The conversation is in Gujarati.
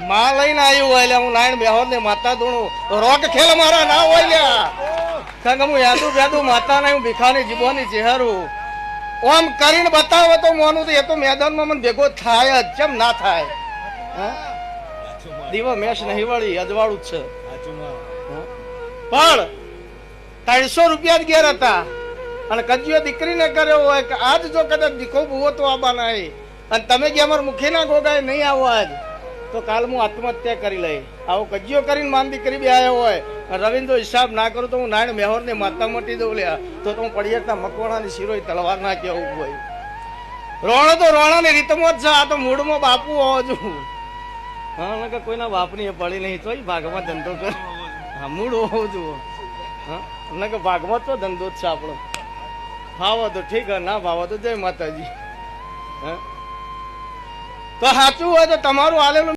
માં લઈને આવ્યું હોય એટલે હું નાયણ બેહોર ને માતા ધૂણું રોક ખેલ મારા ના હોય લ્યા કારણ કે હું યાદું બેદું માતા નહીં ભીખાની જીબોની ચહેરું ઓમ કરીને બતાવો તો મોનું તો એ તો મેદાનમાં મને ભેગો થાય જ કેમ ના થાય દીવા મેશ નહીં વળી અજવાળું જ છે પણ 300 રૂપિયા જ ઘેર હતા અને કજિયો દીકરીને કર્યો હોય કે આજ જો કદાચ દીકો ભૂવો તો આબા નહીં અને તમે કે અમારા મુખીના ગોગાએ નહીં આવો આજ તો કાલ હું આત્મહત્યા કરી લઈ આવો કજિયો કરીને માન દીકરી બી આવ્યો હોય રવિન્દ્ર હિસાબ ના કરું તો હું નાયણ મેહોર ને માતા મટી દઉં લ્યા તો હું પડિયાતા મકવાણાની શિરોય તલવાર ના કેવું હોય રોણો તો રોણાની રીતમાં જ છે આ તો મૂળમાં બાપુ હોવો છું હા કે કોઈના બાપની એ પડી નહીં તો ભાગમાં ધંધો કર હા મૂળ હોવું છું હા કે ભાગમાં તો ધંધો જ છે આપણો ભાવો તો ઠીક ના ભાવો તો જય માતાજી હા તો સાચું હોય તો તમારું આલેલું